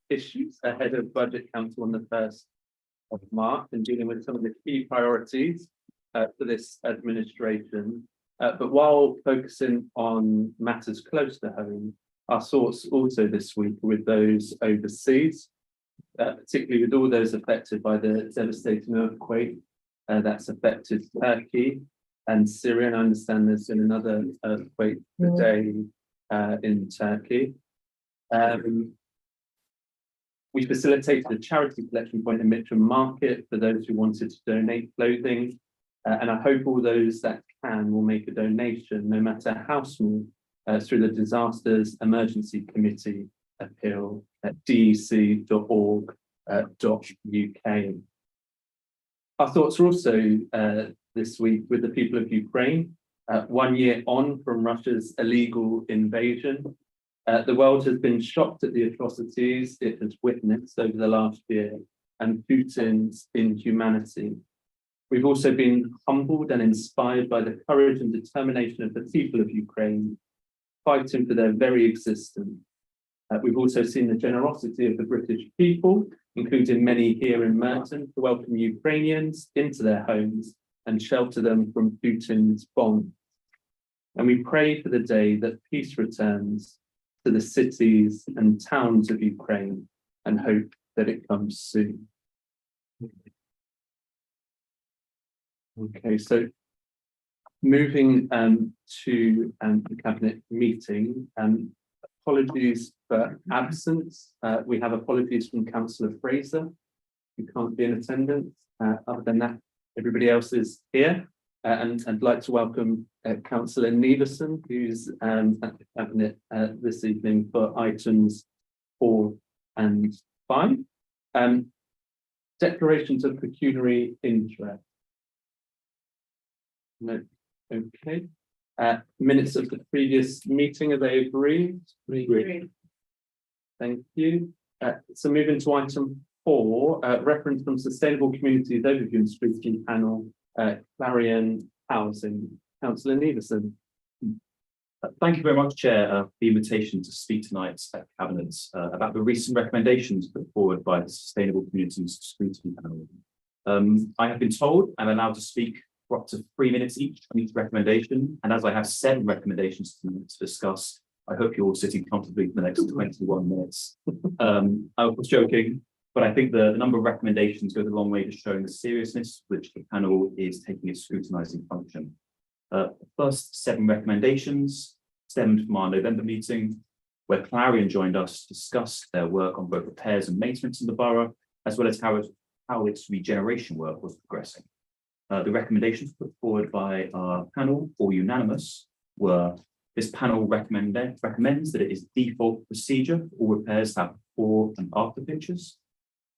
issues ahead of Budget Council on the 1st of March and dealing with some of the key priorities for this administration. But while focusing on matters close to home, our thoughts also this week are with those overseas, particularly with all those affected by the devastating earthquake that's affected Turkey and Syria. And I understand there's been another earthquake today in Turkey. We facilitated a charity collection point in Mitcham Market for those who wanted to donate clothing. And I hope all those that can will make a donation, no matter how small, through the Disasters Emergency Committee appeal at dec.org.uk. Our thoughts are also this week with the people of Ukraine, 1 year on from Russia's illegal invasion. The world has been shocked at the atrocities it has witnessed over the last year and Putin's inhumanity. We've also been humbled and inspired by the courage and determination of the people of Ukraine, fighting for their very existence. We've also seen the generosity of the British people, including many here in Merton, to welcome Ukrainians into their homes and shelter them from Putin's bombs. And we pray for the day that peace returns to the cities and towns of Ukraine and hope that it comes soon. Okay, so moving to the Cabinet meeting, apologies for absence. We have apologies from Councillor Fraser, who can't be in attendance. Other than that, everybody else is here. And I'd like to welcome Councillor Neveson, who's at the Cabinet this evening for items 4 and 5. Declarations of pecuniary interest. No, okay. Minutes of the previous meeting, are they agreed? Agreed. Thank you. So moving to item 4, reference from Sustainable Communities Overview and Scrutiny Panel, Clarion Housing. Councillor Neveson. Thank you very much, Chair, for the invitation to speak tonight at Cabinet about the recent recommendations put forward by the Sustainable Communities Scrutiny Panel. I have been told I'm allowed to speak for up to 3 minutes each on each recommendation, and as I have 7 recommendations to discuss, I hope you're all sitting comfortably for the next 21 minutes. I was joking, but I think the number of recommendations goes a long way to showing the seriousness which the panel is taking its scrutinising function. The first 7 recommendations stemmed from our November meeting, where Clarion joined us to discuss their work on both repairs and maintenance in the borough, as well as how its regeneration work was progressing. The recommendations put forward by our panel, all unanimous, were: this panel recommends that it is default procedure for all repairs to have before and after pictures.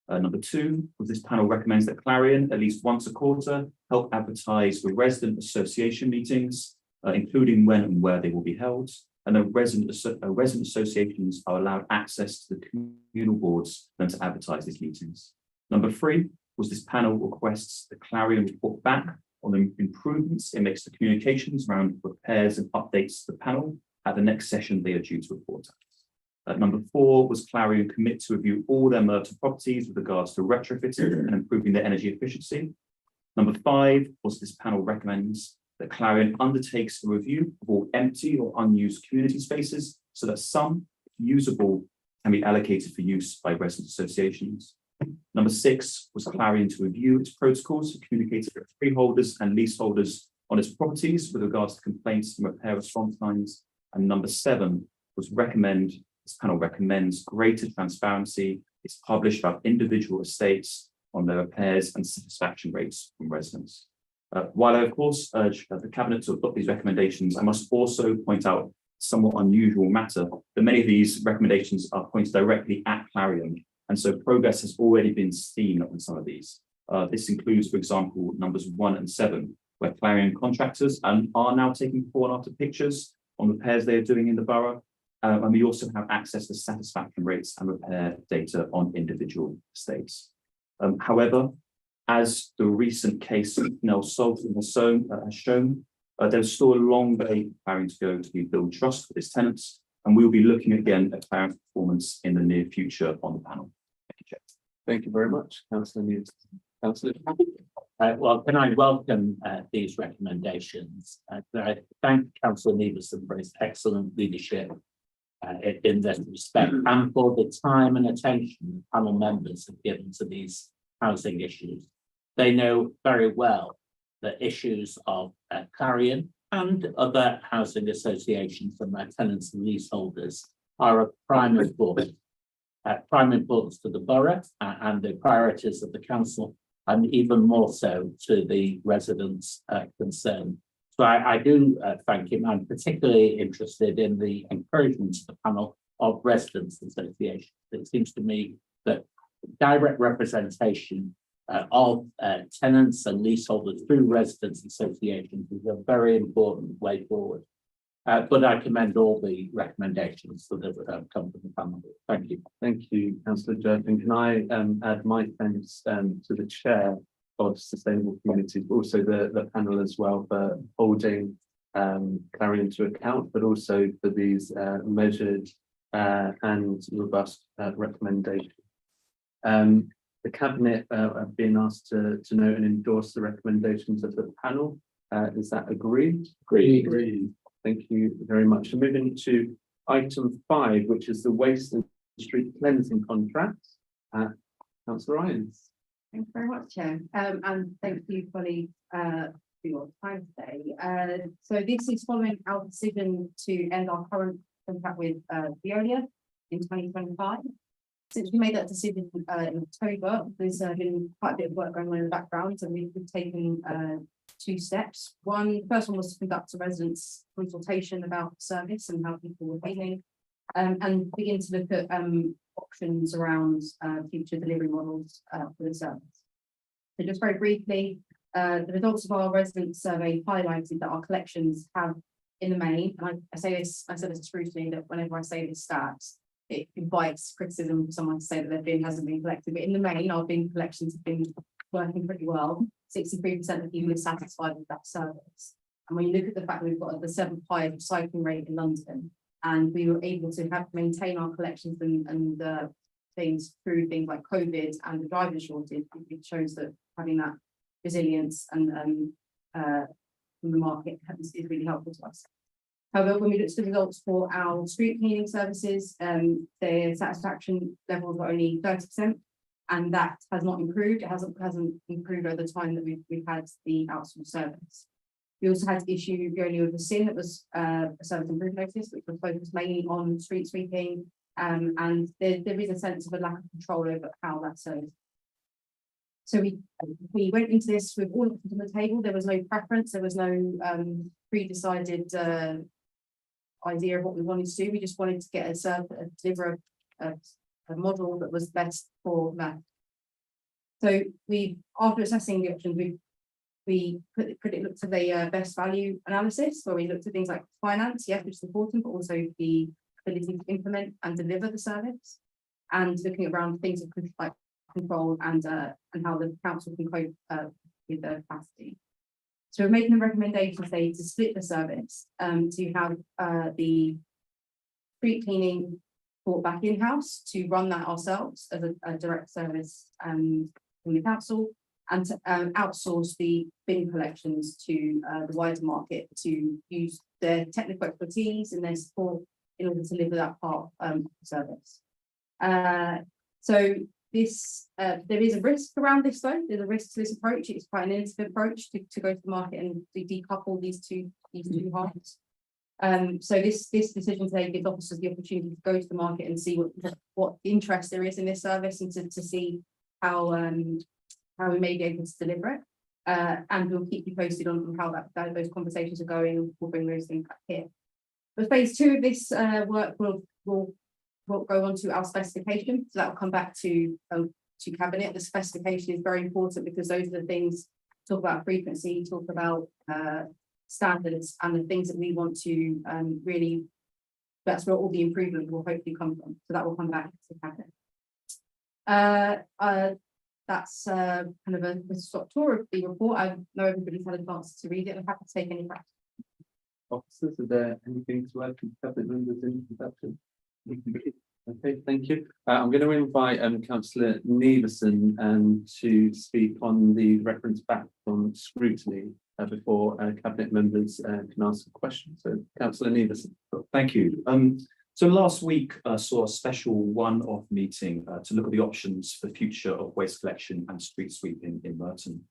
Number 2, this panel recommends that Clarion, at least once a quarter, help advertise the resident association meetings, including when and where they will be held, and that resident associations are allowed access to the communal boards for them to advertise these meetings. Number 3, this panel requests that Clarion report back on the improvements it makes to communications around repairs and updates to the panel at the next session they are due to report at. Number 4 was Clarion commit to review all their Merton properties with regards to retrofitting and improving their energy efficiency. Number 5 was this panel recommends that Clarion undertakes a review of all empty or unused community spaces so that some, if usable, can be allocated for use by resident associations. Number 6 was Clarion to review its protocols for communicating with freeholders and leaseholders on its properties with regards to complaints and repair response times. And number 7 was this panel recommends greater transparency. It's published about individual estates on their repairs and satisfaction rates from residents. While I, of course, urge the Cabinet to adopt these recommendations, I must also point out a somewhat unusual matter that many of these recommendations are pointed directly at Clarion, and so progress has already been seen on some of these. This includes, for example, numbers 1 and 7, where Clarion contractors are now taking before and after pictures on repairs they are doing in the borough. And we also have access to satisfaction rates and repair data on individual estates. However, as the recent case of Nell Salton has shown, there's still a long way for Clarion to go to build trust with its tenants And we'll be looking again at Clarion's performance in the near future on the panel. Thank you, Chair. Thank you very much, Councillor News. Councillor. Well, can I welcome these recommendations? I thank Councillor Neveson for his excellent leadership in this respect and for the time and attention the panel members have given to these housing issues. They know very well the issues of Clarion and other housing associations and their tenants and leaseholders are of prime importance to the borough and the priorities of the council, and even more so to the residents concerned. So I do thank him. I'm particularly interested in the encouragement to the panel of residents associations. It seems to me that direct representation of tenants and leaseholders through residents associations is a very important way forward. But I commend all the recommendations that have come from the panel. Thank you. Thank you, Councillor Judd. And can I add my thanks to the chair of Sustainable Communities, but also the panel as well for holding Clarion to account, but also for these measured and robust recommendations. The Cabinet have been asked to note and endorse the recommendations of the panel. Is that agreed? Agreed. Thank you very much. So moving to item 5, which is the waste and street cleansing contracts. Councillor Irons. Thanks very much, Chair. And thank you, colleagues, for your time today. So this is following our decision to end our current contract with Veolia in 2025. Since we made that decision in October, there's been quite a bit of work going on in the background, and we've taken 2 steps. First one was to conduct a residents consultation about the service and how people were feeling, and begin to look at options around future delivery models for the service. So just very briefly, the results of our resident survey highlighted that our collections have, in the main, and I say this as scrutiny, that whenever I say this stats, it invites criticism for someone to say that their bin hasn't been collected, but in the main, our bin collections have been working pretty well. 63% of people are satisfied with that service. And when you look at the fact that we've got the 7th highest recycling rate in London, and we were able to maintain our collections and things through things like COVID and the driver shortage, it shows that having that resilience and from the market is really helpful to us. However, when we looked at the results for our street cleaning services, their satisfaction levels are only 30%, and that has not improved. It hasn't improved over the time that we've had the outsourced service. We also had to issue Veolia with a SIN that was a service improvement notice, which was focused mainly on street sweeping, and there is a sense of a lack of control over how that service. So we went into this with all of them on the table. There was no preference. There was no pre-decided idea of what we wanted to do. We just wanted to get deliver a model that was best for that. So after assessing the options, we looked at the best value analysis, where we looked at things like finance, yes, which is important, but also the ability to implement and deliver the service, and looking around things like control and how the council can cope with the capacity. So we're making a recommendation today to split the service, to have the street cleaning brought back in-house, to run that ourselves as a direct service from the council, and to outsource the bin collections to the wider market to use their technical expertise and their support in order to deliver that part of the service. So this there is a risk around this though. There's a risk to this approach. It's quite an innovative approach to go to the market and to decouple these two halves. So this decision today gives officers the opportunity to go to the market and see what interest there is in this service, and to see how we may be able to deliver it. And we'll keep you posted on how those conversations are going. We'll bring those things back here. But phase 2 of this work will go on to our specification. So that will come back to cabinet. The specification is very important because those are the things, talk about frequency, talk about standards, and the things that we want to really, that's where all the improvement will hopefully come from. So that will come back to cabinet. That's kind of a short tour of the report. I know everybody's had a chance to read it. I'm happy to take any questions. officers, is there anything to add from cabinet members in introduction? Okay, thank you. I'm going to invite Councillor Neveson to speak on the reference back from scrutiny before cabinet members can ask a question. So, Councillor Neveson. Thank you. So last week saw a special one-off meeting to look at the options for the future of waste collection and street sweeping in Merton.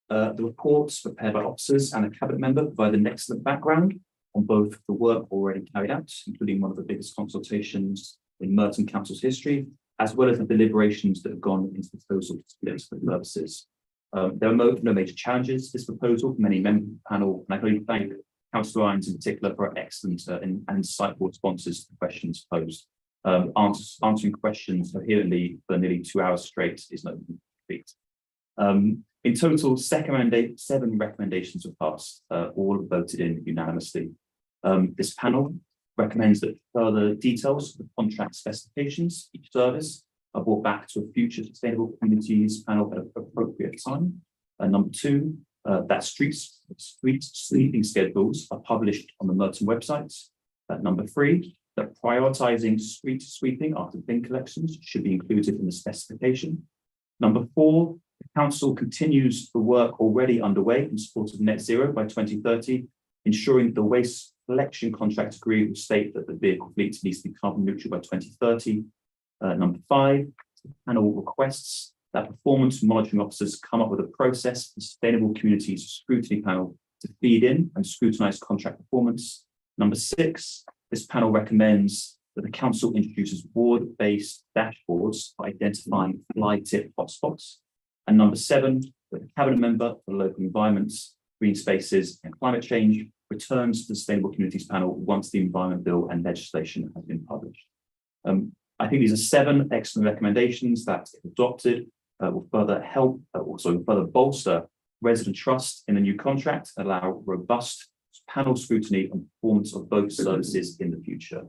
The reports prepared by officers and a cabinet member provide an excellent background on both the work already carried out, including one of the biggest consultations in Merton Council's history, as well as the deliberations that have gone into the proposal to split for purposes. There are no major challenges to this proposal from any member of the panel, and I can only thank Councillor Irons in particular for excellent and insightful responses to the questions posed. Answering questions coherently for nearly 2 hours straight is no feat. In total, 7 recommendations were passed, all voted in unanimously. This panel recommends that further details of the contract specifications, each service, are brought back to a future sustainable communities panel at an appropriate time. Number 2, that street sweeping schedules are published on the Merton website. Number 3, that prioritising street sweeping after bin collections should be included in the specification. Number 4, the council continues the work already underway in support of net zero by 2030, ensuring that the waste collection contract agreement will state that the vehicle fleet needs to be carbon neutral by 2030. Number 5, the panel requests that performance monitoring officers come up with a process for sustainable communities scrutiny panel to feed in and scrutinise contract performance. Number 6, this panel recommends that the council introduces board-based dashboards for identifying fly tip hotspots. And number 7, that the cabinet member for local environments, green spaces and climate change returns to the Sustainable Communities panel once the Environment Bill and legislation has been published. I think these are 7 excellent recommendations that, if adopted, will further help, also further bolster resident trust in the new contract, allow robust panel scrutiny and performance of both services in the future.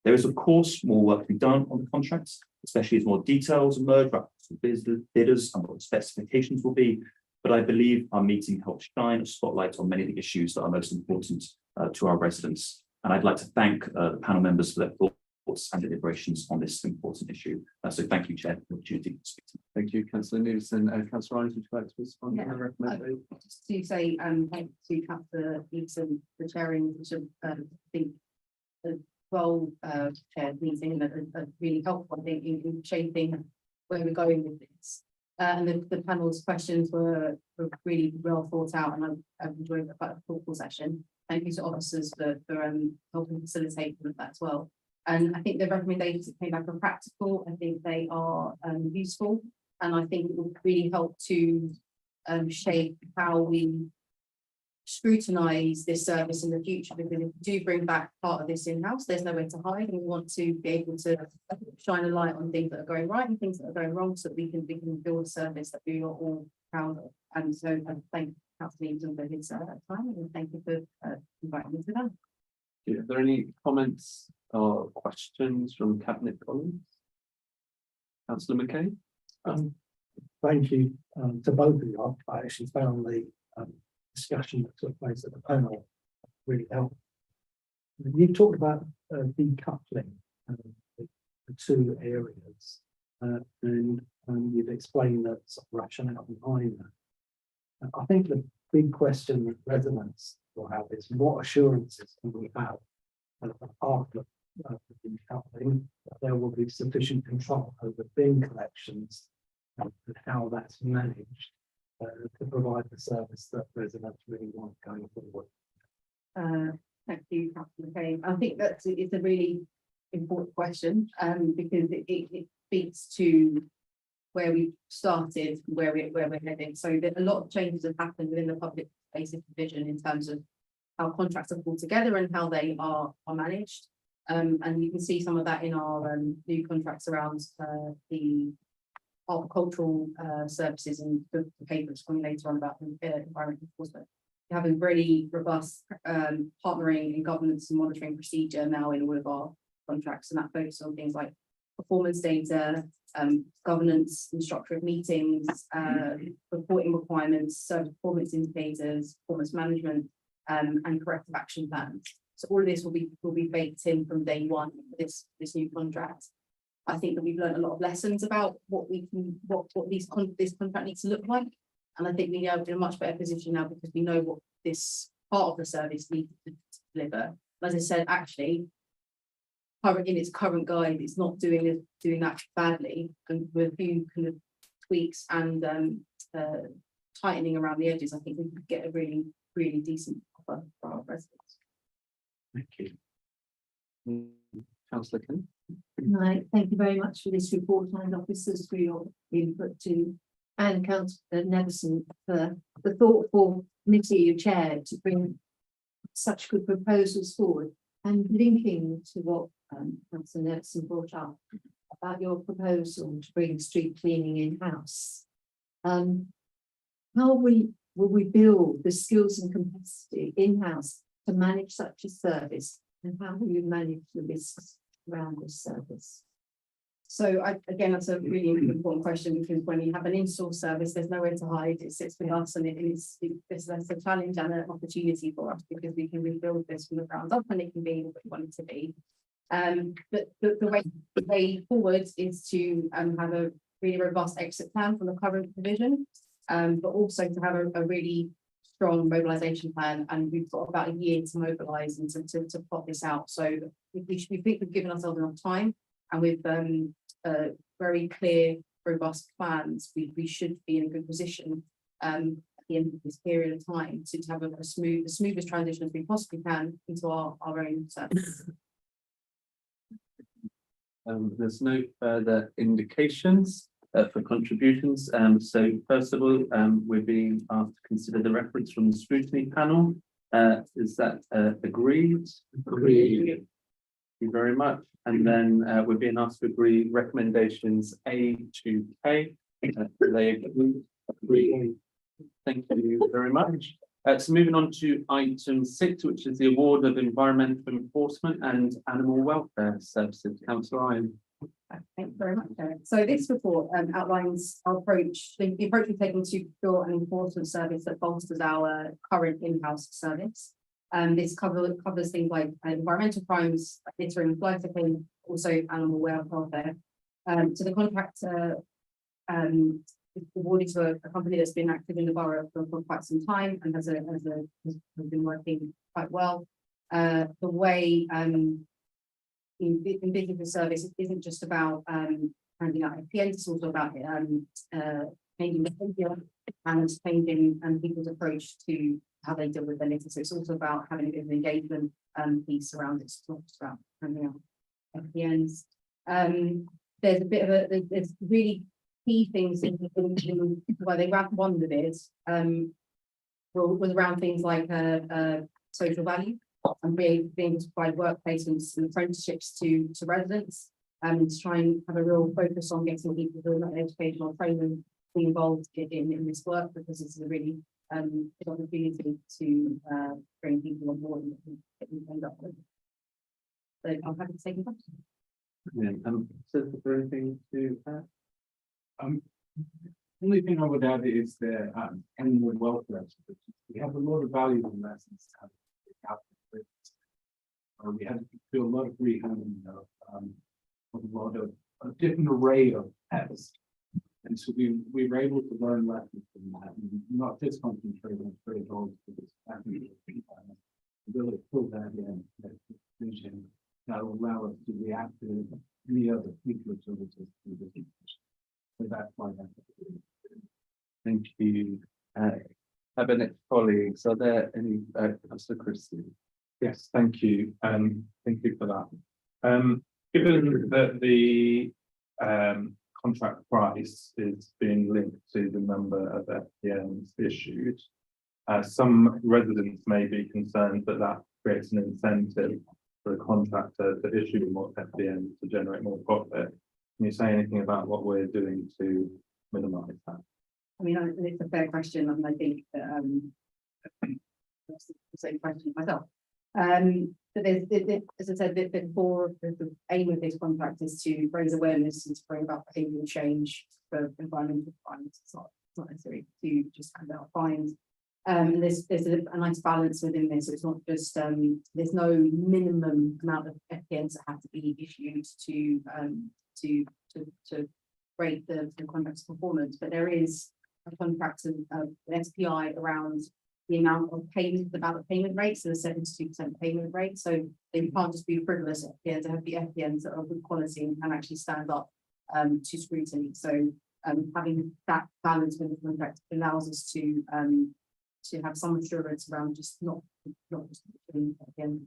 There is, of course, more work to be done on the contracts, especially as more details emerge about bidders and what the specifications will be. But I believe our meeting helped shine a spotlight on many of the issues that are most important to our residents. And I'd like to thank the panel members for their thoughts and deliberations on this important issue. So thank you, Chair, for the opportunity to speak to me. Thank you, Councillor Neveson. Councillor Irons, would you like to respond to the recommendation? Just to say, thank you to Councillor Neveson for chairing such a big, chaired meeting and really helpful, I think, in shaping where we're going with this. And the panel's questions were really well thought out, and I've enjoyed quite a thoughtful session. Thank you to officers for helping facilitate with that as well. And I think the recommendations that came back are practical. I think they are useful, and I think it will really help to shape how we scrutinise this service in the future, because if we do bring back part of this in-house, there's nowhere to hide, and we want to be able to shine a light on things that are going right and things that are going wrong, so that we can build a service that we are all proud of. And so thank Councillor Neveson for his time, and thank you for inviting me to that. Are there any comments or questions from cabinet colleagues? Councillor McKay. Thank you to both of you. I actually found the discussion that took place at the panel really helpful. You talked about decoupling the 2 areas, and you've explained that sort of rationale behind that. I think the big question that residents will have is, what assurances can we have after the decoupling that there will be sufficient control over bin collections and how that's managed to provide the service that residents really want going forward? Thank you, Councillor McKay. I think it's a really important question, because it speaks to where we started, where we're heading. So a lot of changes have happened within the public spaces division in terms of how contracts are pulled together and how they are managed. And you can see some of that in our new contracts around the agricultural services and the papers coming later on about environmental enforcement. We have a really robust partnering and governance and monitoring procedure now in all of our contracts, and that focuses on things like performance data, governance and structure of meetings, reporting requirements, so performance indicators, performance management, and corrective action plans. So all of this will be baked in from day one for this new contract. I think that we've learned a lot of lessons about what this contract needs to look like. And I think we are in a much better position now because we know what this part of the service needs to deliver. As I said, actually, in its current guide, it's not doing that badly, and with a few kind of tweaks and tightening around the edges, I think we could get a really, really decent offer for our residents. Thank you. Councillor Ken. Right, thank you very much for this report, and officers for your input too, and Councillor Nevison for the thoughtful committee you chaired to bring such good proposals forward, and linking to what Councillor Nevison brought up about your proposal to bring street cleaning in-house. How will we build the skills and capacity in-house to manage such a service, and how will you manage the risks around this service? So again, that's a really important question, because when you have an in-store service, there's nowhere to hide. It sits with us, and that's a challenge and an opportunity for us, because we can rebuild this from the ground up, and it can be what we want it to be. But the way forward is to have a really robust exit plan from the current provision, but also to have a really strong mobilisation plan, and we've got about a year to mobilise and to plot this out. So we think we've given ourselves enough time, and with very clear, robust plans, we should be in a good position at the end of this period of time to have the smoothest transition as we possibly can into our own service. There's no further indications for contributions. So first of all, we're being asked to consider the reference from the scrutiny panel. Is that agreed? Agreed. Thank you very much. And then we're being asked to agree recommendations A to K. They agree. Thank you very much. So moving on to item 6, which is the award of environmental enforcement and animal welfare services. Councillor Ryan. Thank you very much, Derek. So this report outlines our approach, the approach we've taken to procure an enforcement service that bolsters our current in-house service. This covers things like environmental crimes, littering and fly tipping, also animal welfare. So the contractor awarded to a company that's been active in the borough for quite some time and has been working quite well. The way in business the service isn't just about handing out FPNs, it's also about changing behaviour and changing people's approach to how they deal with their litter. So it's also about having a bit of an engagement piece around it. It's not just about handing out FPNs. There's a bit of there's really key things in where they won with it was around things like social value and being able to provide workplaces and apprenticeships to residents, and to try and have a real focus on getting people who are not in educational training involved in this work, because it's a really good opportunity to bring people on board and get them trained up with. So I'm happy to take a question. Yeah, so is there anything to add? Only thing I would add is the animal welfare. We have a lot of valuable lessons. We had to do a lot of rehandling of a lot of a different array of pets, and so we were able to learn lessons from that, and not just concentrate on stray dogs, but really pull that in that will allow us to react to any other future services. So that's why that's. Thank you. Cabinet colleagues, are there any, Councillor Christie? Yes, thank you. Thank you for that. Given that the contract price is being linked to the number of FPNs issued, some residents may be concerned that that creates an incentive for a contractor to issue more FPNs to generate more profit. Can you say anything about what we're doing to minimise that? I mean, it's a fair question, and I think that that's the same question myself. But as I said, the aim of this contract is to raise awareness and to bring about behavioural change for environmental crimes. It's not necessary to just hand out fines. And there's a nice balance within this. It's not just, there's no minimum amount of FPNs that have to be issued to rate the contract's performance, but there is a contract of an SPI around the amount of payment, the ballot payment rate, so the 72% payment rate. So they can't just be frivolous FPNs, they have the FPNs that are of good quality and can actually stand up to scrutiny. So having that balance with the contract allows us to have some assurance around just not just FPN.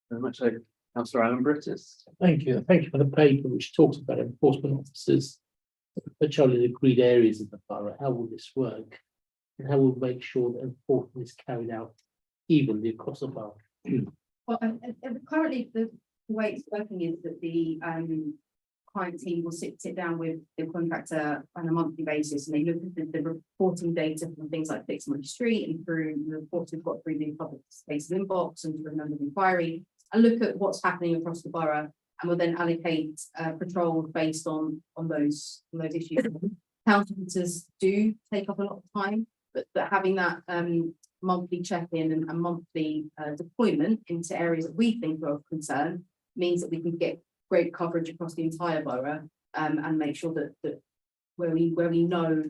Very much so. Councillor Alan Brittis. Thank you. Thank you for the paper which talks about enforcement officers, particularly agreed areas of the borough. How will this work? And how will we make sure that enforcement is carried out evenly across the borough? Well, currently the way it's working is that the client team will sit down with the contractor on a monthly basis, and they look at the reporting data from things like Fix My Street and through the reports we've got through the public spaces inbox and through a number of inquiry, and look at what's happening across the borough, and will then allocate patrols based on those issues. Council officers do take up a lot of time, but having that monthly check-in and monthly deployment into areas that we think are of concern means that we can get great coverage across the entire borough, and make sure that where we know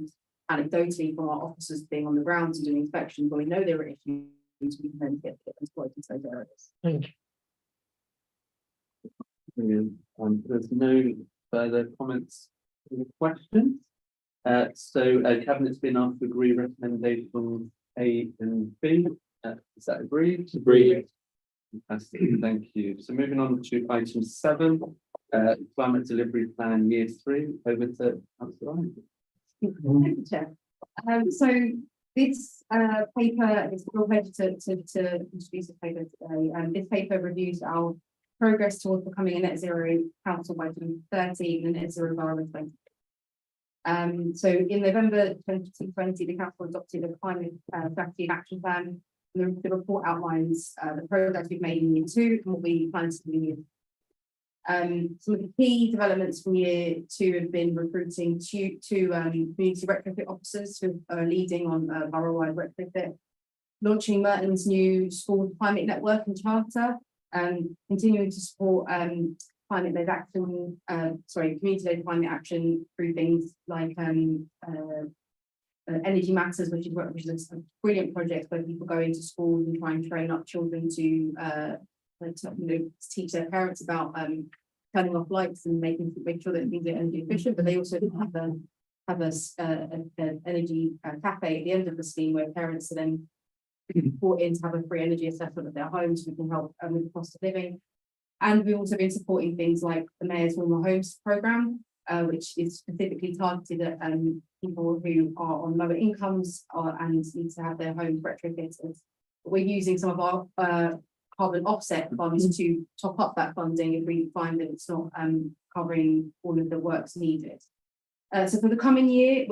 anecdotally from our officers being on the ground and doing inspections, where we know there are issues, we can then get deployed into those areas. Thank you. Brilliant. There's no further comments or questions. So Cabinet's been asked to agree recommendations A and B. Is that agreed? Agreed. Fantastic, thank you. So moving on to item 7, climate delivery plan year 3. Over to Councillor Ryan. Thank you, Chair. So this paper is all ready to introduce the paper today. This paper reviews our progress towards becoming a net zero council by 2030 and a net zero borough by 2020. So in November 2020, the council adopted a climate strategy and action plan. The report outlines the progress we've made in year 2 and what we plan to do in year 3. Some of the key developments from year 2 have been recruiting two community retrofit officers who are leading on borough-wide retrofit, launching Merton's new school climate network and charter, continuing to support climate-led action, community-led climate action through things like Energy Matters, which is a brilliant project where people go into schools and try and train up children to teach their parents about turning off lights and make sure that things are energy efficient. But they also have an energy cafe at the end of the scheme where parents are then brought in to have a free energy assessment of their homes. We can help with the cost of living. And we've also been supporting things like the Mayor's Warmer Homes programme, which is specifically targeted at people who are on lower incomes and need to have their homes retrofitted. We're using some of our carbon offset funds to top up that funding if we find that it's not covering all of the works needed. So for the coming year,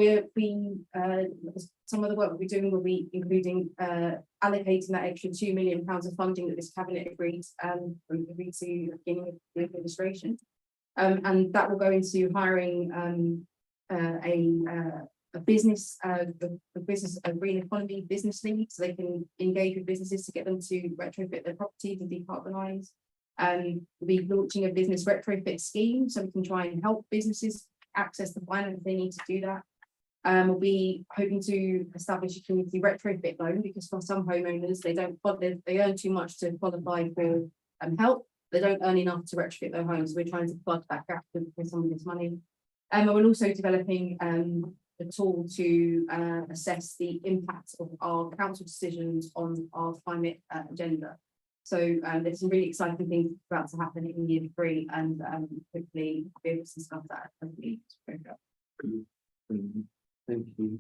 some of the work we're doing will be including allocating that extra £2 million of funding that this cabinet agreed to at the beginning of the administration, and that will go into hiring a business, a green economy business lead, so they can engage with businesses to get them to retrofit their properties and decarbonise. We'll be launching a business retrofit scheme, so we can try and help businesses access the finance they need to do that. We'll be hoping to establish a community retrofit loan, because for some homeowners, they earn too much to qualify for help. They don't earn enough to retrofit their homes. We're trying to plug that gap with some of this money. And we're also developing a tool to assess the impact of our council decisions on our climate agenda. So there's some really exciting things about to happen in year 3, and hopefully be able to discuss that as we go. Thank you.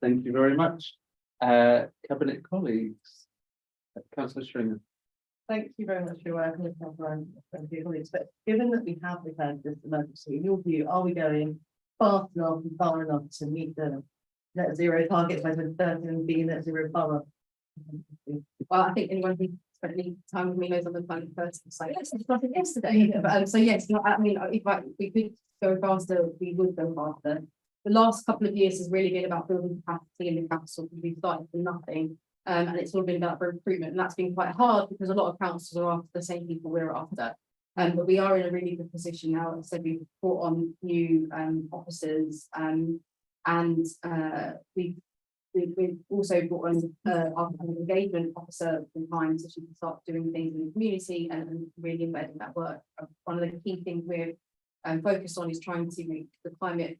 Thank you very much. Cabinet colleagues, Councillor Stringer. Thank you very much for your work, and your colleagues. But given that we have declared this emergency, in your view, are we going fast enough and far enough to meet the net zero targets by 2030 and being net zero borough? Well, I think anyone who spent any time with me knows I'm the kind of person, it's like, yes, it's nothing yesterday. So yes, no, I mean, if we could go faster, we would go faster. The last couple of years has really been about building capacity in the council, because we started from nothing. And it's all been about recruitment, and that's been quite hard because a lot of councils are after the same people we're after. But we are in a really good position now. So we've brought on new officers, and we've also brought on our engagement officer in time, so she can start doing things in the community and really embedding that work. One of the key things we're focused on is trying to make the climate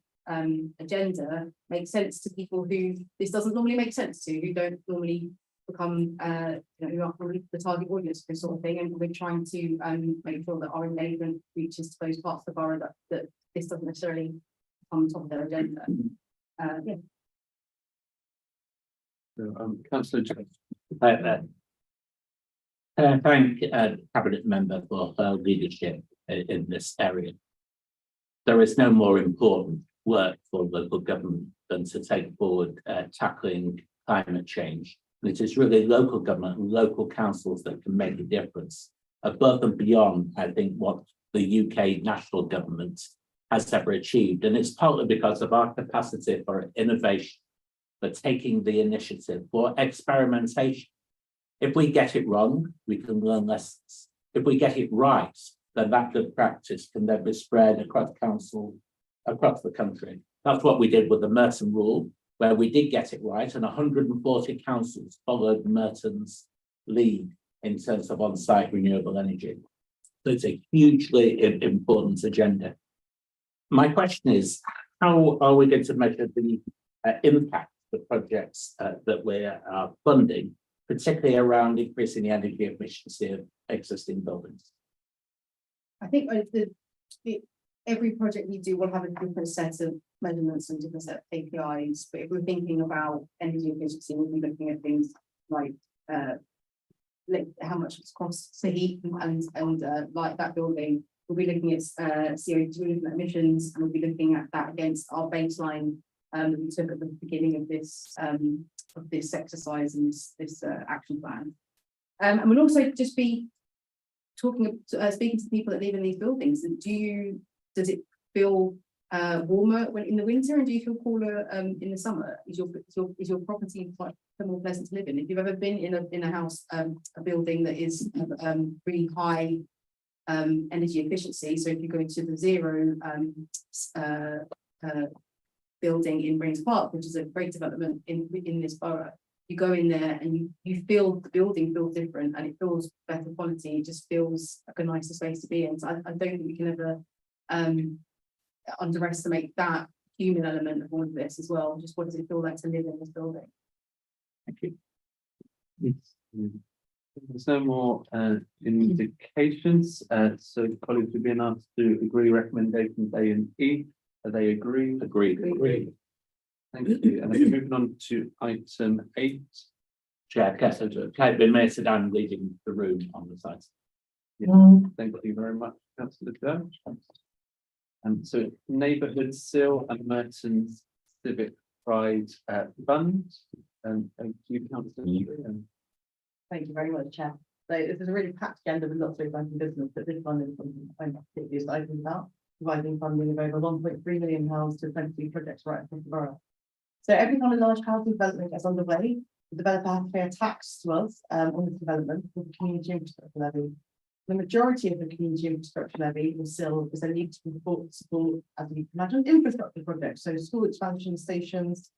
agenda make sense to people who this doesn't normally make sense to, who don't normally become who aren't really the target audience for this sort of thing. And we're trying to make sure that our engagement reaches to those parts of the borough that this doesn't necessarily come on top of their agenda. Yeah. So, Councillor Jones. Thank Cabinet member for her leadership in this area. There is no more important work for local government than to take forward tackling climate change. And it is really local government and local councils that can make a difference above and beyond, I think, what the UK national government has ever achieved. And it's partly because of our capacity for innovation, for taking the initiative, for experimentation. If we get it wrong, we can learn lessons. If we get it right, then that good practice can then be spread across council, across the country. That's what we did with the Merton rule, where we did get it right, and 140 councils followed Merton's lead in terms of on-site renewable energy. So it's a hugely important agenda. My question is, how are we going to measure the impact of the projects that we are funding, particularly around increasing the energy efficiency of existing buildings? I think every project we do will have a different set of measurements and different set of KPIs. But if we're thinking about energy efficiency, we'll be looking at things like how much it costs to heat and like that building. We'll be looking at CO2 emissions, and we'll be looking at that against our baseline that we took at the beginning of this exercise and this action plan. And we'll also just be talking, speaking to people that live in these buildings. And does it feel warmer when in the winter, and do you feel cooler in the summer? Is your property quite more pleasant to live in? If you've ever been in a house, a building that is really high energy efficiency, so if you go into the zero building in Brains Park, which is a great development in this borough, you go in there and you feel the building feels different, and it feels better quality. It just feels like a nicer space to be in. So I don't think we can ever underestimate that human element of all of this as well. Just what does it feel like to live in this building? Thank you. There's no more indications, so colleagues have been asked to agree recommendations A and E. Are they agreed? Agreed. Agreed. Thank you. And then moving on to item 8. Chair, Clarion, may I sit down, leaving the room on the side. Thank you very much, Councillor Jones. And so neighbourhood seal and Merton's Civic Pride Fund. And thank you, Councillor. Thank you very much, Chair. So this is a really packed agenda with lots of exciting business, but this one is something I'm particularly excited about, providing funding of over £1.3 million to 22 projects right across the borough. So every time a large housing development gets underway, the developer has to pay a tax to us on this development called the Community Infrastructure Levy. The majority of the Community Infrastructure Levy is then need to support, as you can imagine, infrastructure projects, so school expansion, stations,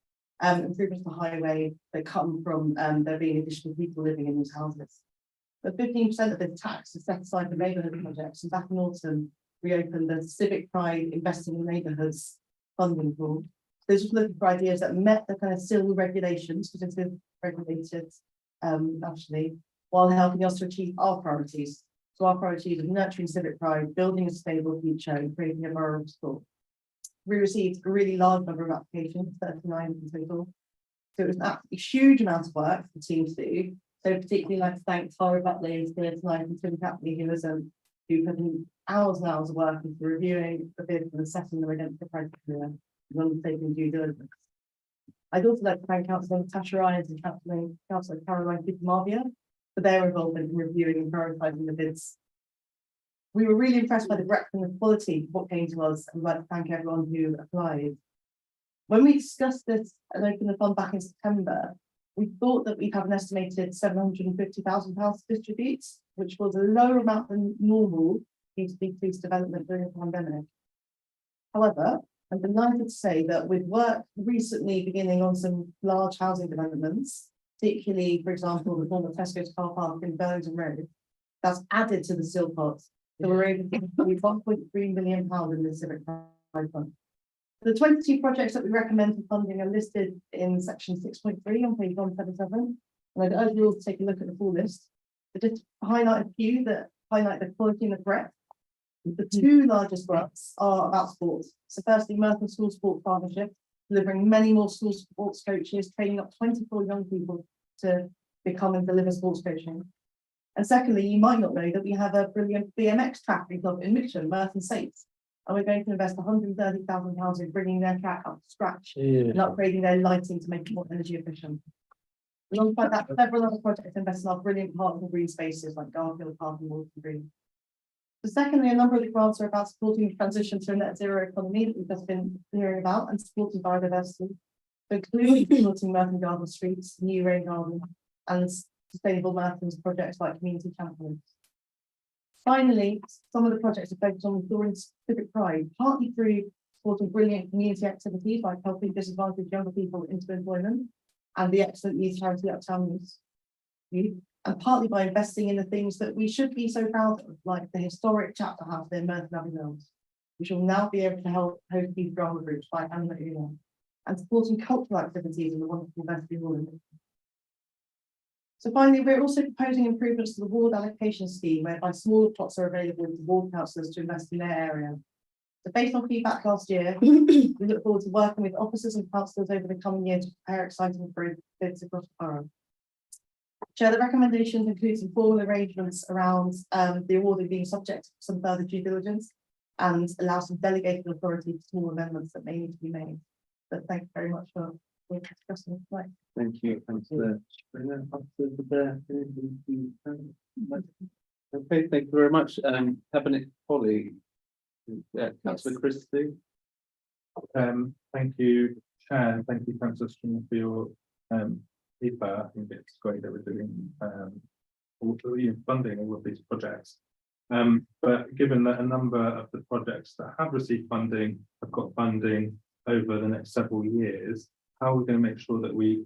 improvements to highway that come from there being additional people living in these houses. But 15% of this tax is set aside for neighbourhood projects, and back in autumn, we opened the Civic Pride Investing in Neighbourhoods funding pool. So just looking for ideas that met the kind of civil regulations, because it's regulated nationally, while helping us to achieve our priorities. So our priorities are nurturing civic pride, building a stable future, and creating a borough of sport. We received a really large number of applications, 39 in total. So it was an absolutely huge amount of work for the team to do. So particularly like to thank Tara Butley here tonight and Tim Capley, who put in hours and hours of work into reviewing the bids and assessing them against the criteria and undertaking due diligence. I'd also like to thank Councillor Natasha Ryans and Councillor Caroline Marvia for their involvement in reviewing and prioritising the bids. We were really impressed by the breadth and the quality of what came to us, and I'd like to thank everyone who applied. When we discussed this and opened the fund back in September, we thought that we'd have an estimated £750,000 to distribute, which was a lower amount than normal due to decreased development during the pandemic. However, I'm delighted to say that with work recently beginning on some large housing developments, particularly, for example, the former Tesco's car park in Burlington Road, that's added to the still pot. So we're able to include £1.3 million in the Civic fund. The 22 projects that we recommend for funding are listed in section 6.3 on page 177. And I'd urge you all to take a look at the full list. But just highlight a few that highlight the quality and the breadth. The two largest grants are about sports. So firstly, Merton School Sport Partnership, delivering many more school sports coaches, training up 24 young people to become and deliver sports coaching. And secondly, you might not know that we have a brilliant BMX track club in Mitcham, Merton Saints, and we're going to invest £130,000 in bringing their track up to scratch and upgrading their lighting to make it more energy efficient. Alongside that, several other projects invest in our brilliant parks and green spaces like Garfield Park and Walton Green. So secondly, a number of the grants are about supporting the transition to a net zero economy that we've just been hearing about and supporting biodiversity, including supporting Merton Garden Streets, New Rain Garden, and sustainable Merton's projects like community champions. Finally, some of the projects are focused on restoring civic pride, partly through supporting brilliant community activities like helping disadvantaged younger people into employment and the excellent youth charity Uptown Youth, and partly by investing in the things that we should be so proud of, like the historic chapter house in Merton Abbey Mills, which will now be able to help host these drama groups by Anna Una, and supporting cultural activities in the wonderful Vestry Hall. So finally, we're also proposing improvements to the ward allocation scheme, whereby smaller plots are available to ward councillors to invest in their area. So based on feedback last year, we look forward to working with officers and councillors over the coming year to prepare exciting bids across the borough. Chair, the recommendations include some formal arrangements around the awarding being subject to some further due diligence and allow some delegated authority for small amendments that may need to be made. But thank you very much for discussing tonight. Thank you. Thanks for okay, thank you very much. Cabinet colleague, Councillor Christie. Thank you, Chair, and thank you, Councillor String, for your feedback. I think it's great that we're doing funding all of these projects. But given that a number of the projects that have received funding have got funding over the next several years, how are we going to make sure that we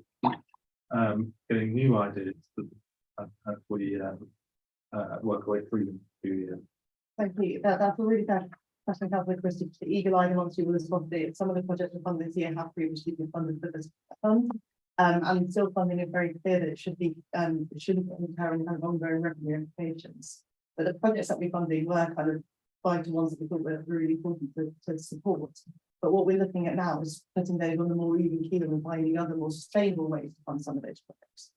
getting new ideas as we work our way through them? Thank you. That's a really good question, Councillor Christie. The eagle-eyed and obviously will respond to it. Some of the projects we're funding this year have previously been funded for this fund. And still funding is very clear that it should be it shouldn't incur any kind of ongoing revenue implications. But the projects that we're funding were kind of vital ones that we thought were really important to support. But what we're looking at now is putting those on a more even keel and finding other more sustainable ways to fund some of those projects.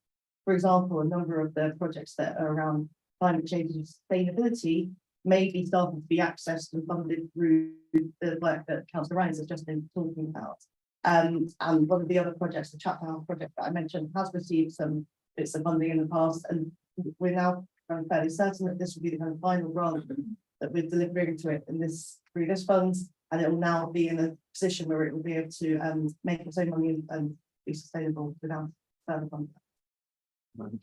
For example, a number of the projects that are around climate change and sustainability may be starting to be accessed and funded through the work that Councillor Ryan has just been talking about. And one of the other projects, the Chapter House project that I mentioned, has received some bits of funding in the past, and we're now fairly certain that this will be the kind of final grant that we're delivering to it in this through this funds, and it will now be in a position where it will be able to make its own money and be sustainable without further funding.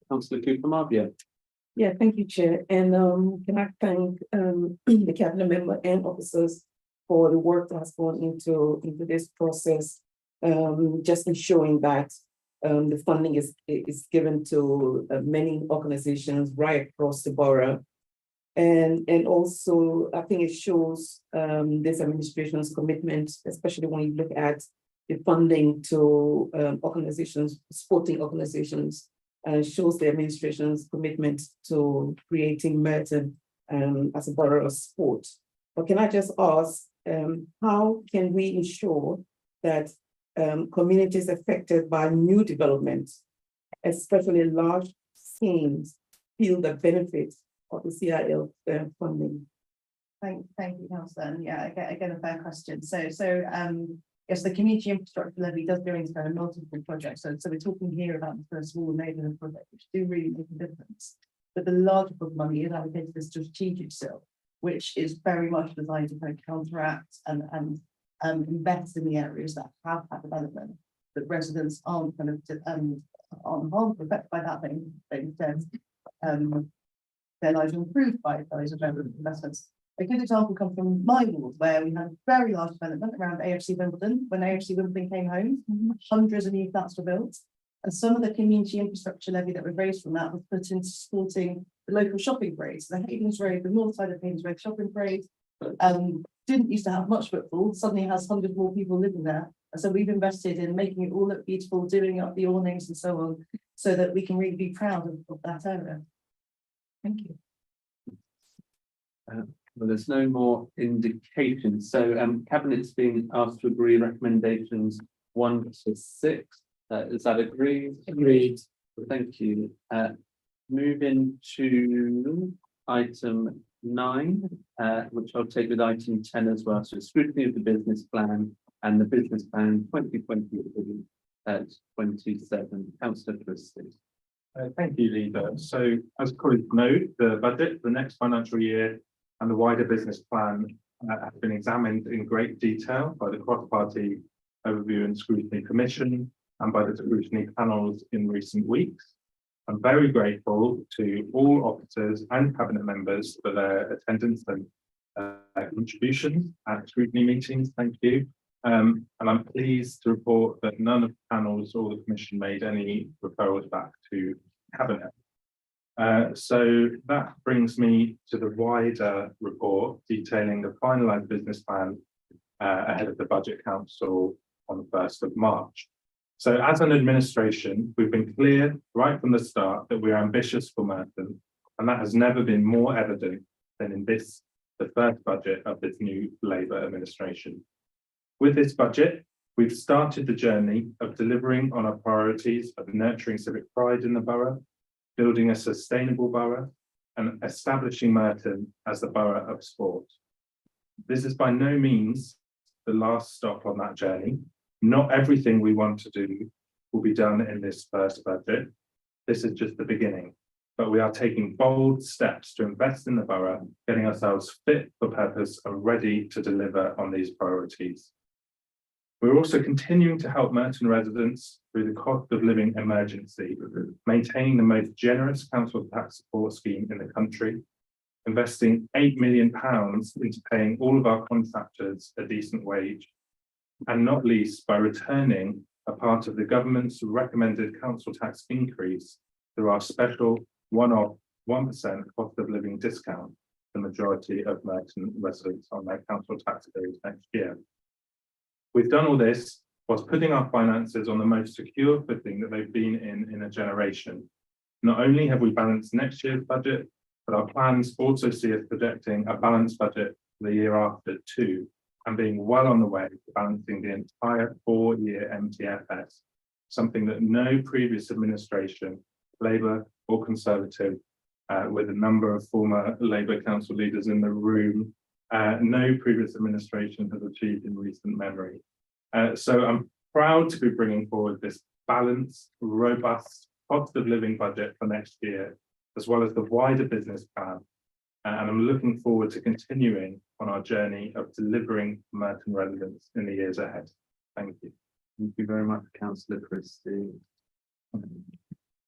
Councillor Cooper Marbia. Yeah, thank you, Chair. And can I thank the cabinet member and officers for the work that has gone into this process, just ensuring that the funding is given to many organizations right across the borough. And also, I think it shows this administration's commitment, especially when you look at the funding to organizations, sporting organizations, shows the administration's commitment to creating Merton as a borough of sport. But can I just ask, how can we ensure that communities affected by new developments, especially large schemes, feel the benefits of the CIL funding? Thank you, Councillor. And yeah, again, a fair question. So Yes, the community infrastructure levy does go into kind of multiple projects, so we're talking here about the first small neighbourhood project, which do really make a difference. But the larger book of money is allocated to strategic still, which is very much designed to kind of counteract and invest in the areas that have had development, that residents aren't kind of aren't harmful affected by that thing, but instead their lives are improved by those investments. A good example comes from my ward, where we had a very large development around AFC Wimbledon. When AFC Wimbledon came home, hundreds of new flats were built. And some of the community infrastructure levy that was raised from that was put into supporting the local shopping parades. The Hayden's Road, the north side of Hayden's Road shopping parade, didn't used to have much footfall, suddenly has hundreds more people living there. And so we've invested in making it all look beautiful, doing up the awnings and so on, so that we can really be proud of that area. Thank you. Well, there's no more indications. So Cabinet's being asked to agree recommendations 1 to 6. Is that agreed? Agreed. Thank you. Moving to item 9, which I'll take with item 10 as well. So scrutiny of the business plan and the business plan 2020 at 27. Councillor Christie. Thank you, Leader. So as colleagues know, the budget for the next financial year and the wider business plan have been examined in great detail by the cross-party overview and scrutiny commission and by the scrutiny panels in recent weeks. I'm very grateful to all officers and cabinet members for their attendance and contributions at scrutiny meetings. Thank you. And I'm pleased to report that none of the panels or the commission made any referrals back to cabinet. So that brings me to the wider report detailing the finalised business plan ahead of the Budget Council on the 1st of March. So as an administration, we've been clear right from the start that we're ambitious for Merton, and that has never been more evident than in this, the first budget of this new Labour administration. With this budget, we've started the journey of delivering on our priorities of nurturing civic pride in the borough, building a sustainable borough, and establishing Merton as the borough of sport. This is by no means the last stop on that journey. Not everything we want to do will be done in this first budget. This is just the beginning, but we are taking bold steps to invest in the borough, getting ourselves fit for purpose and ready to deliver on these priorities. We're also continuing to help Merton residents through the cost of living emergency, maintaining the most generous council tax support scheme in the country, investing £8 million into paying all of our contractors a decent wage, and not least by returning a part of the government's recommended council tax increase through our special one-off 1% cost of living discount, the majority of Merton residents on their council tax bills next year. We've done all this whilst putting our finances on the most secure footing that they've been in a generation. Not only have we balanced next year's budget, but our plans also see us projecting a balanced budget for the year after too, and being well on the way to balancing the entire 4-year MTFS, something that no previous administration, Labour or Conservative, with a number of former Labour council leaders in the room, no previous administration has achieved in recent memory. So I'm proud to be bringing forward this balanced, robust cost of living budget for next year, as well as the wider business plan. And I'm looking forward to continuing on our journey of delivering Merton residents in the years ahead. Thank you. Thank you very much, Councillor Christie.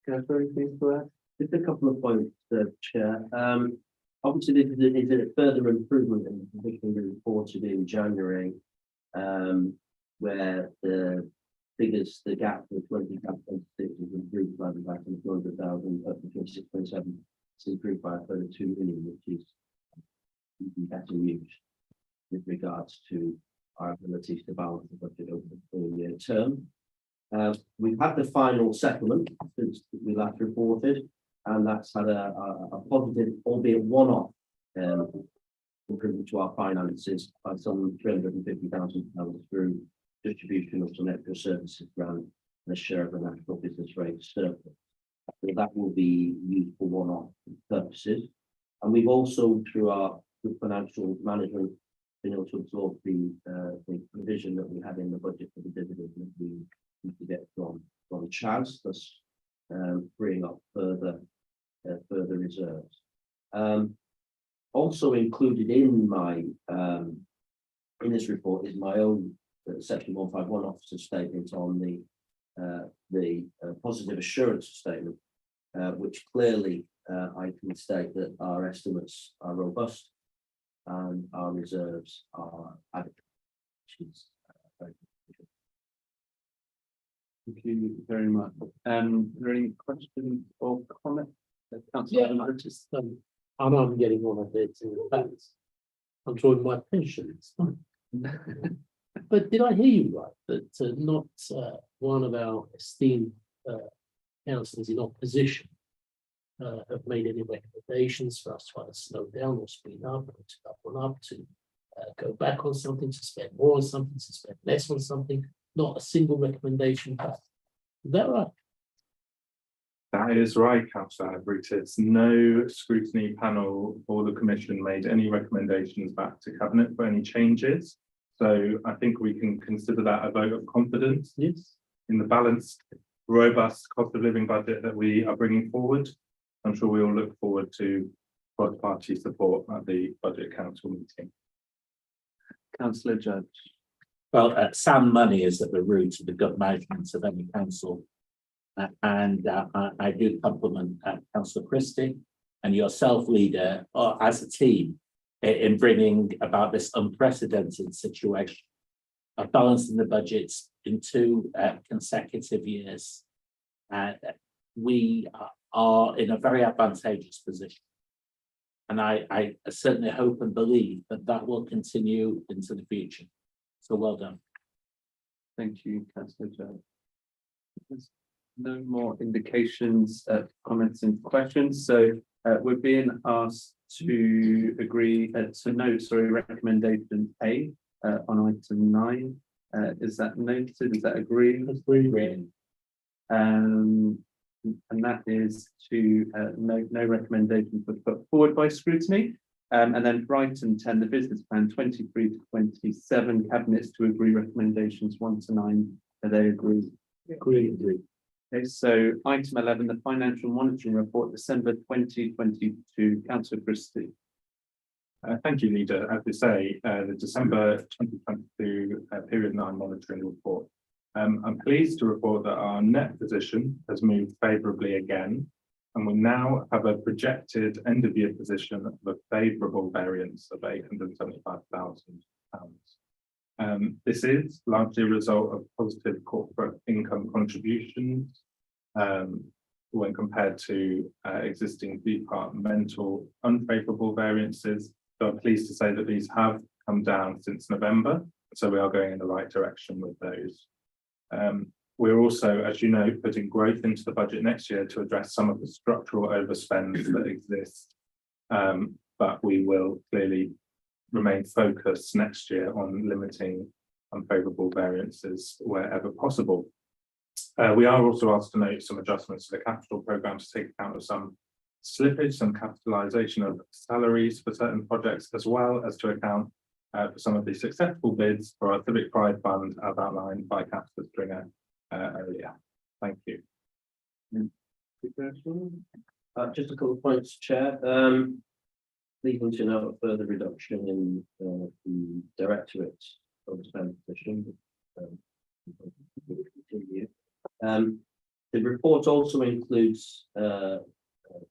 Go please, for Just a couple of points, Chair. Obviously, this is a further improvement in the position we reported in January, where the figures, the gap for 2026 is improved by about 200,000 up to 26.7. It's improved by a further 2 million, which is even better news with regards to our ability to balance the budget over the 4-year term. We've had the final settlement since we last reported, and that's had a positive, albeit one-off, improvement to our finances by some £350,000 through distribution of some extra services grant and a share of the national business rate surplus. So that will be used for one-off purposes. And we've also, through our good financial management, been able to absorb the provision that we had in the budget for the dividend that we need to get from Chas, thus freeing up further reserves. Also included in my in this report is my own section 151 officer statement on the positive assurance statement, which clearly I can state that our estimates are robust and our reserves are adequate. Which is, very good. Thank you very much. Are there any questions or comments? Councillor Yeah, I just, I know I'm getting on a bit in the fact. I'm drawing my pension, it's fine. But did I hear you right, that not one of our esteemed councillors in opposition have made any recommendations for us to either slow down or speed up, or to up on up, to go back on something, to spend more on something, to spend less on something, not a single recommendation back. Is that right? That is right, Councillor Brutus. No scrutiny panel or the commission made any recommendations back to cabinet for any changes. So I think we can consider that a vote of confidence Yes. in the balanced, robust cost of living budget that we are bringing forward. I'm sure we all look forward to cross-party support at the budget council meeting. Councillor Judge. Well, sound money is at the root of the good management of any council. And I do compliment Councillor Christie and yourself, leader, as a team in bringing about this unprecedented situation of balancing the budgets in 2 consecutive years. We are in a very advantageous position. And I certainly hope and believe that that will continue into the future. So well done. Thank you, Councillor Judge. There's no more indications, comments and questions. So we're being asked to agree to note, recommendation A on item 9. Is that noted? Is that agreed? Agreed. And that is to no recommendations were put forward by scrutiny. And then for item 10, the business plan 23 to 27, cabinets to agree recommendations 1 to 9. Are they agreed? Agreed. Okay, so item 11, the financial monitoring report, December 2022, Councillor Christie. Thank you, Leader. As we say, the December 2022 period 9 monitoring report. I'm pleased to report that our net position has moved favourably again, and we now have a projected end of year position of a favourable variance of £875,000. This is largely a result of positive corporate income contributions when compared to existing departmental unfavourable variances. So I'm pleased to say that these have come down since November, so we are going in the right direction with those. We're also, as you know, putting growth into the budget next year to address some of the structural overspends that exist. But we will clearly remain focused next year on limiting unfavourable variances wherever possible. We are also asked to note some adjustments to the capital programme to take account of some slippage, some capitalisation of salaries for certain projects, as well as to account for some of the successful bids for our Civic Pride Fund, as outlined by Councillor Stringer earlier. Thank you. Just a couple of points, Chair. Leading to note a further reduction in the directorate overspend position. The report also includes a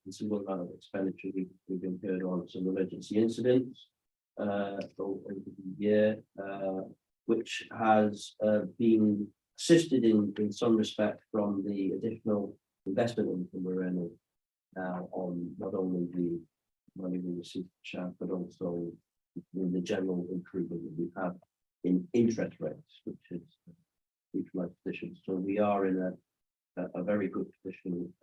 considerable amount of expenditure we've incurred on some emergency incidents over the year, which has been assisted in some respect from the additional investment income we're earning on not only the money we received from Chad, but also in the general improvement that we've had in interest rates, which is my position. So we are in a very good position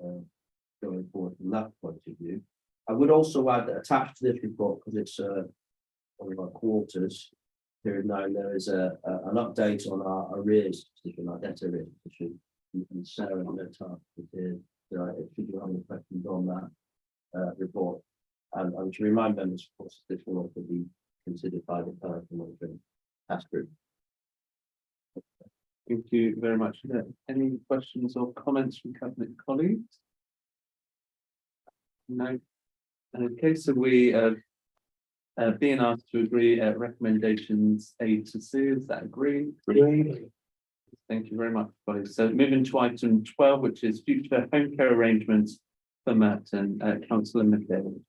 going forward from that point of view. I would also add that attached to this report, because it's one of our quarters, period 9, there is an update on our arrears position, our debt arrears position, and Sarah and her task is here. Should you have any questions on that report, and to remind members, of course, this will also be considered by the Clerical Monitoring Task Group. Thank you very much. Any questions or comments from cabinet colleagues? No. Okay, so we being asked to agree recommendations A to C, is that agreed? Thank you very much, colleagues. So moving to item 12, which is future home care arrangements for Matt and Councillor McDade.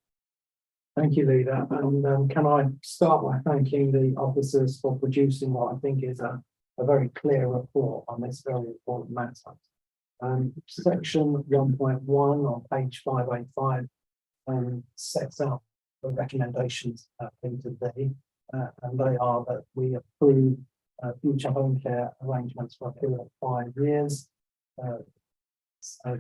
Thank you, Leader. And can I start by thanking the officers for producing what I think is a very clear report on this very important matter. Section 1.1 on page 585 sets out the recommendations into D, and they are that we approve future home care arrangements for a period of 5 years. So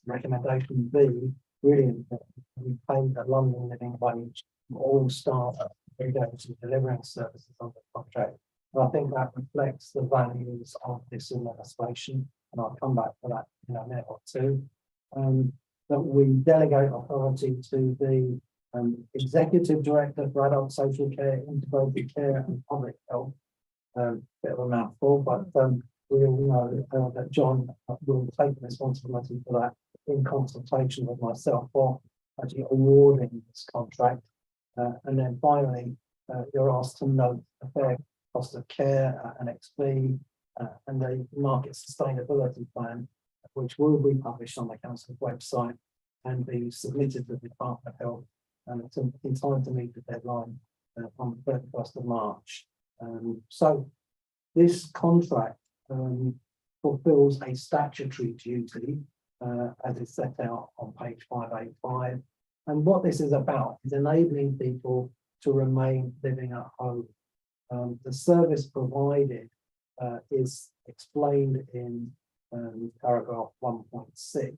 recommendation B, really important. We pay the London living wage for all staff engaged in delivering services on the contract. And I think that reflects the values of this administration, and I'll come back to that in a minute or two. That we delegate authority to the Executive Director for Adult Social Care, Integrated Care and Public Health. Bit of a mouthful, but we all know that John will take responsibility for that in consultation with myself for actually awarding this contract. And then finally, you're asked to note a fair cost of care, an XP, and the market sustainability plan, which will be published on the council's website and be submitted to the Department of Health in time to meet the deadline on the 31st of March. So this contract fulfills a statutory duty as is set out on page 585. And what this is about is enabling people to remain living at home. The service provided is explained in paragraph 1.6,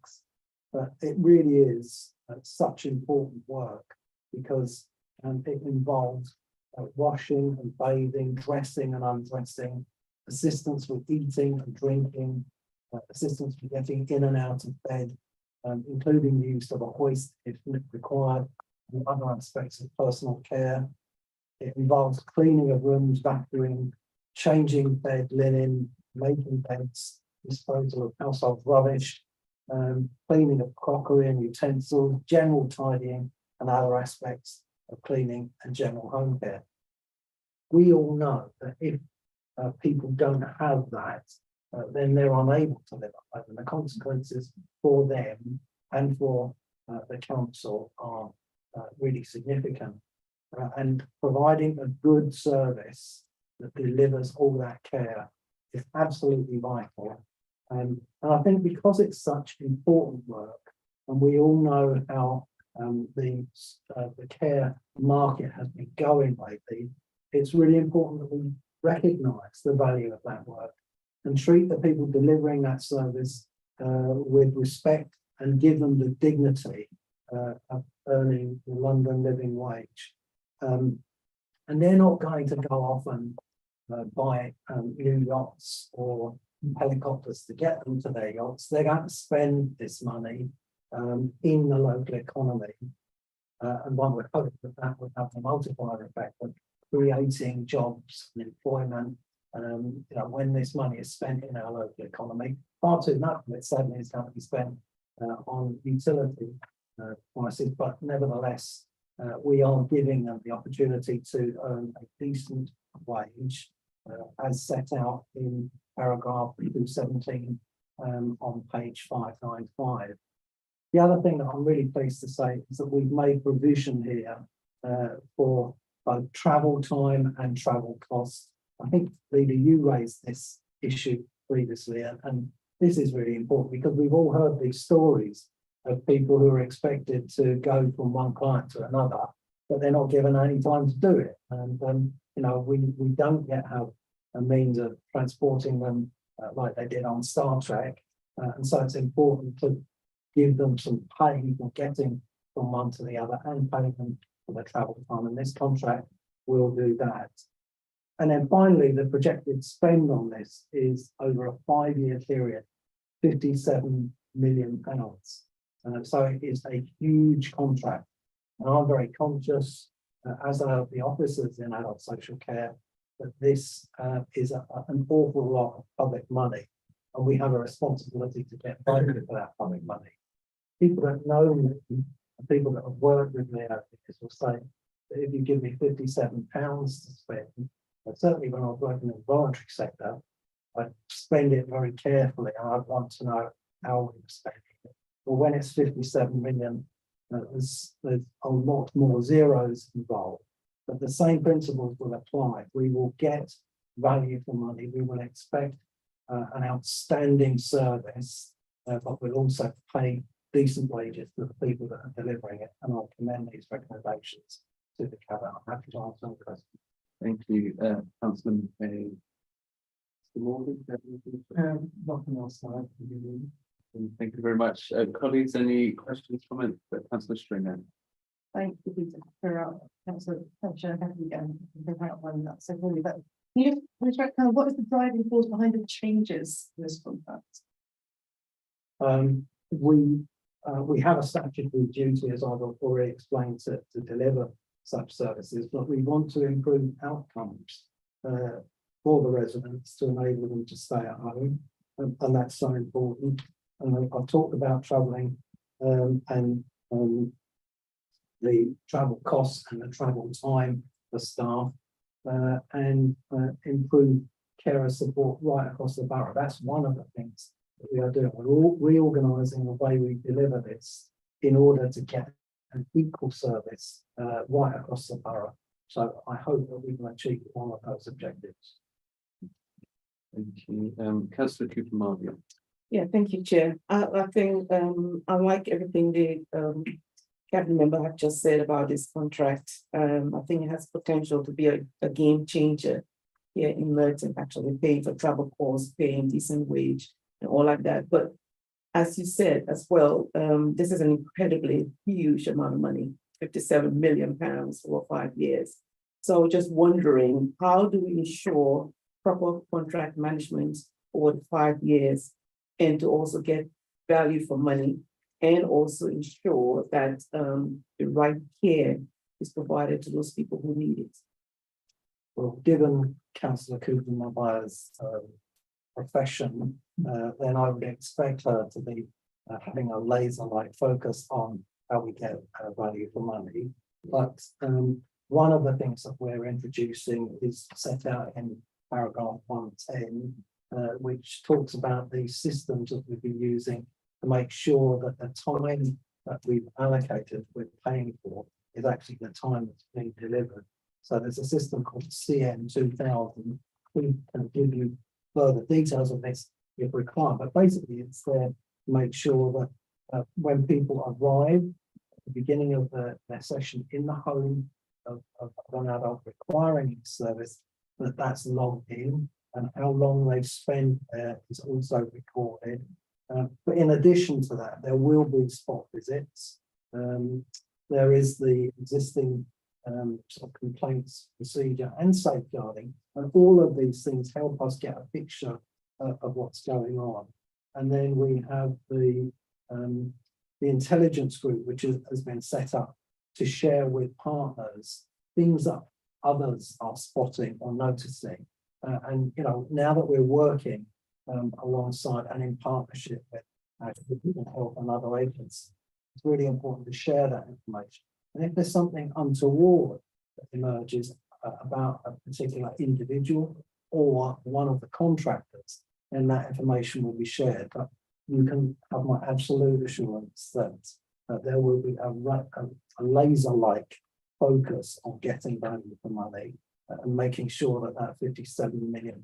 but it really is such important work because it involves washing and bathing, dressing and undressing, assistance with eating and drinking, assistance with getting in and out of bed, including the use of a hoist if required, and other aspects of personal care. It involves cleaning of rooms, vacuuming, changing bed linen, making beds, disposal of household rubbish, cleaning of crockery and utensils, general tidying and other aspects of cleaning and general home care. We all know that if people don't have that, then they're unable to live at home, and the consequences for them and for the council are really significant. And providing a good service that delivers all that care is absolutely vital. And I think because it's such important work, and we all know how the care market has been going lately, it's really important that we recognise the value of that work and treat the people delivering that service with respect and give them the dignity of earning the London living wage. And they're not going to go off and buy new yachts or helicopters to get them to their yachts. They're going to spend this money in the local economy. And one would hope that that would have a multiplier effect of creating jobs and employment. When this money is spent in our local economy, far too much of it sadly is going to be spent on utility prices, but nevertheless, we are giving them the opportunity to earn a decent wage as set out in paragraph 217 on page 595. The other thing that I'm really pleased to say is that we've made provision here for both travel time and travel costs. I think, Leader, you raised this issue previously, and this is really important because we've all heard these stories of people who are expected to go from one client to another, but they're not given any time to do it. And we don't yet have a means of transporting them like they did on Star Trek, and so it's important to give them some pay for getting from one to the other and pay them for their travel time. And this contract will do that. And then finally, the projected spend on this is over a 5-year period, £57 million. So it is a huge contract. And I'm very conscious as are the officers in adult social care, that this is an awful lot of public money, and we have a responsibility to get value for that public money. People that know me, and people that have worked with me over the years will say that if you give me £57 to spend, but certainly when I was working in the voluntary sector, I spend it very carefully, and I want to know how we spend it. But when it's 57 million, there's a lot more zeros involved. But the same principles will apply. We will get value for money. We will expect an outstanding service, but we'll also pay decent wages to the people that are delivering it. And I'll commend these recommendations to the cabinet. I'm happy to answer any questions. Thank you, Councillor McKay. Mr. Morgan, Nothing else. thank you very much. Colleagues, any questions, comments? Councillor Stringer. Thank you, Peter, for councillor, thank you again, for outlining that so fully, but can you just kind of what is the driving force behind the changes to this contract? We have a statutory duty, as I've already explained, to deliver such services, but we want to improve outcomes for the residents to enable them to stay at home, and that's so important. And I've talked about travelling and the travel costs and the travel time for staff, and improve carer support right across the borough. That's one of the things that we are doing. We're all reorganising the way we deliver this in order to get an equal service right across the borough. So I hope that we can achieve one of those objectives. Thank you. Councillor Cooper-Marvia. Yeah, thank you, Chair. I think I like everything the cabinet member have just said about this contract. I think it has potential to be a game changer here in Merton, actually paying for travel costs, paying decent wage and all like that. But as you said as well, this is an incredibly huge amount of money, £57 million over 5 years. So just wondering, how do we ensure proper contract management over the 5 years and to also get value for money and also ensure that the right care is provided to those people who need it? Well, given Councillor Cooper-Marvia's profession, then I would expect her to be having a laser-like focus on how we get value for money. But one of the things that we're introducing is set out in paragraph 110, which talks about the systems that we've been using to make sure that the time that we've allocated, we're paying for, is actually the time that's being delivered. So there's a system called CN 2000. We can give you further details of this if required, but basically it's there to make sure that when people arrive at the beginning of their session in the home of an adult requiring service, that's logged in, and how long they've spent there is also recorded. But in addition to that, there will be spot visits. There is the existing sort of complaints procedure and safeguarding, and all of these things help us get a picture of what's going on. And then we have the intelligence group, which has been set up to share with partners things that others are spotting or noticing. And you know, now that we're working alongside and in partnership with Civic Health and other agents, it's really important to share that information. And if there's something untoward that emerges about a particular individual or one of the contractors, then that information will be shared. But you can have my absolute assurance that there will be a laser-like focus on getting value for money and making sure that that £57 million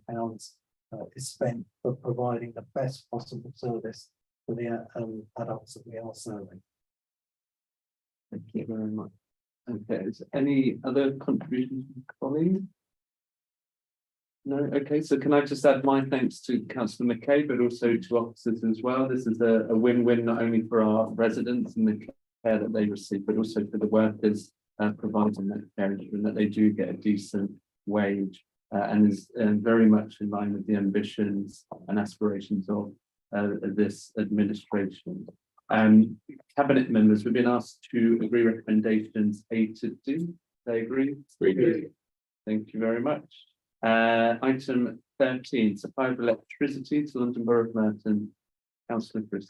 is spent for providing the best possible service for the adults that we are serving. Thank you very much. Okay, is there any other contributions from colleagues? No, okay, so can I just add my thanks to Councillor McKay, but also to officers as well. This is a win-win not only for our residents and the care that they receive, but also for the workers providing that care, and that they do get a decent wage and is very much in line with the ambitions and aspirations of this administration. Cabinet members, we've been asked to agree recommendations A to D. They agree? Agree. Thank you very much. Item 13, supply of electricity to London Borough of Merton. Councillor Chris.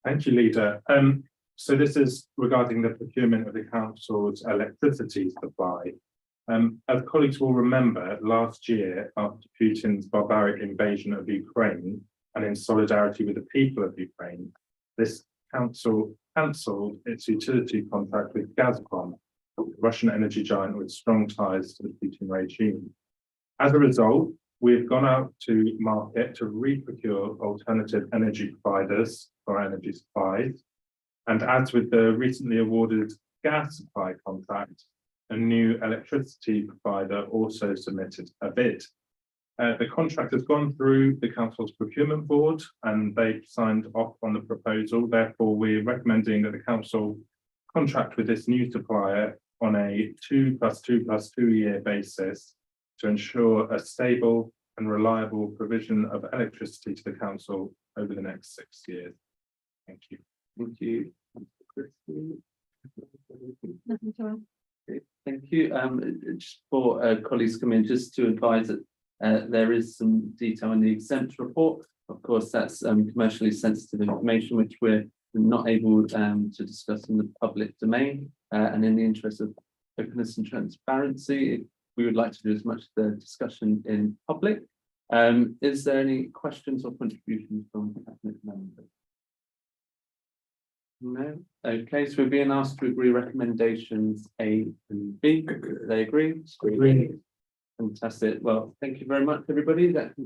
Thank you, Leader. So this is regarding the procurement of the council's electricity supply. As colleagues will remember, last year, after Putin's barbaric invasion of Ukraine, and in solidarity with the people of Ukraine, this council cancelled its utility contract with Gazprom, the Russian energy giant with strong ties to the Putin regime. As a result, we've gone out to market to re-procure alternative energy providers for our energy supplies. And as with the recently awarded gas supply contract, a new electricity provider also submitted a bid. The contract has gone through the council's procurement board and they've signed off on the proposal. Therefore, we're recommending that the council contract with this new supplier on a 2+2+2 year basis to ensure a stable and reliable provision of electricity to the council over the next 6 years. Thank you. Thank you. Nothing to add. Okay, thank you. Just for colleagues come in, just to advise that there is some detail in the exempt report. Of course, that's commercially sensitive information which we're not able to discuss in the public domain. And in the interest of openness and transparency, we would like to do as much of the discussion in public. Is there any questions or contributions from cabinet members? No. Okay, so we're being asked to agree recommendations A and B. They agree? Agree. Fantastic. Well, thank you very much, everybody. That